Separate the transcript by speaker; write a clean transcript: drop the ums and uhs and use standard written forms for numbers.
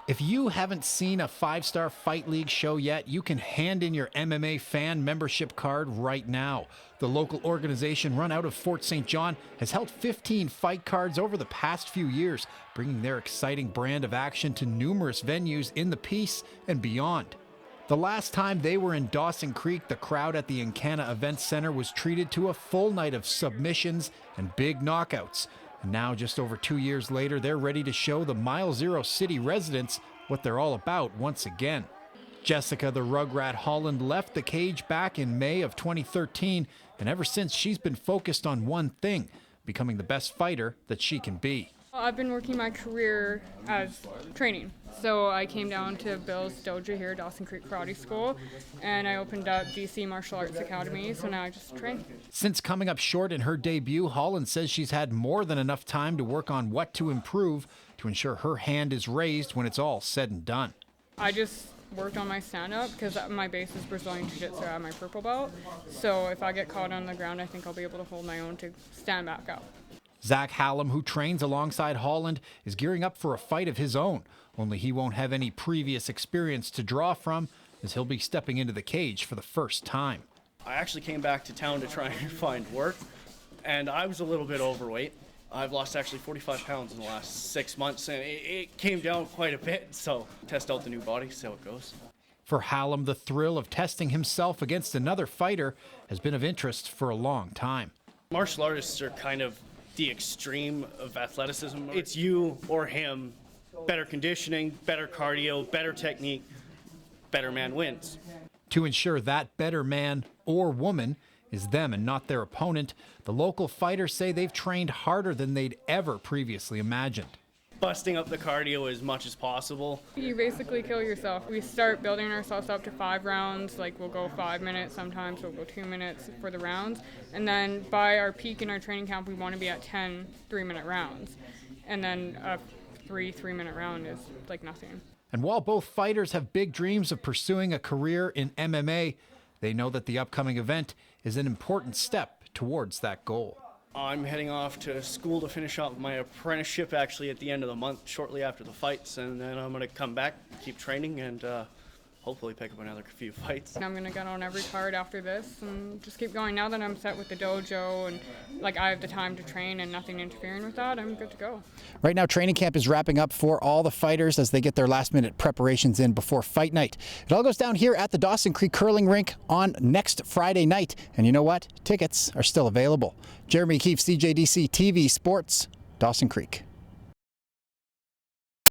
Speaker 1: If you haven't seen a 5-Star Fight League show yet, you can hand in your MMA fan membership card right now. The local organization, run out of Fort St. John, has held 15 fight cards over the past few years, bringing their exciting brand of action to numerous venues in the Peace and beyond. The last time they were in Dawson Creek, the crowd at the Encana Events Center was treated to a full night of submissions and big knockouts. And now, just over 2 years later, they're ready to show the Mile Zero City residents what they're all about once again. Jessica the Rugrat Holland left the cage back in May of 2013, and ever since she's been focused on one thing, becoming the best fighter that she can be.
Speaker 2: I've been working my career as training. So I came down to Bill's dojo here, Dawson Creek Karate School, and I opened up DC Martial Arts Academy, so now I just train.
Speaker 1: Since coming up short in her debut, Holland says she's had more than enough time to work on what to improve to ensure her hand is raised when it's all said and done.
Speaker 2: I just worked on my stand-up because my base is Brazilian Jiu-Jitsu at my purple belt. So if I get caught on the ground, I think I'll be able to hold my own to stand back up.
Speaker 1: Zach Hallam, who trains alongside Holland, is gearing up for a fight of his own, only he won't have any previous experience to draw from, as he'll be stepping into the cage for the first time.
Speaker 3: I actually came back to town to try and find work, and I was a little bit overweight. I've lost actually 45 pounds in the last 6 months, and it came down quite a bit, so test out the new body, see how it goes.
Speaker 1: For Hallam, the thrill of testing himself against another fighter has been of interest for a long time.
Speaker 3: Martial artists are kind of the extreme of athleticism. It's you or him, better conditioning, better cardio, better technique, better man wins.
Speaker 1: To ensure that better man or woman is them and not their opponent, the local fighters say they've trained harder than they'd ever previously imagined.
Speaker 3: Busting up the cardio as much as possible.
Speaker 2: You basically kill yourself. We start building ourselves up to 5 rounds, like we'll go 5 minutes, sometimes we'll go 2 minutes for the rounds. And then by our peak in our training camp, we want to be at 10 3-minute rounds. And then a 3-minute round is like nothing.
Speaker 1: And while both fighters have big dreams of pursuing a career in MMA, they know that the upcoming event is an important step towards that goal.
Speaker 3: I'm heading off to school to finish up my apprenticeship actually at the end of the month, shortly after the fights, and then I'm going to come back, keep training, and hopefully pick up another few fights.
Speaker 2: I'm going to get on every card after this and just keep going. Now that I'm set with the dojo and like I have the time to train and nothing interfering with that, I'm good to go.
Speaker 4: Right now, training camp is wrapping up for all the fighters as they get their last-minute preparations in before fight night. It all goes down here at the Dawson Creek Curling Rink on next Friday night. And you know what? Tickets are still available. Jeremy Keefe, CJDC TV Sports, Dawson Creek.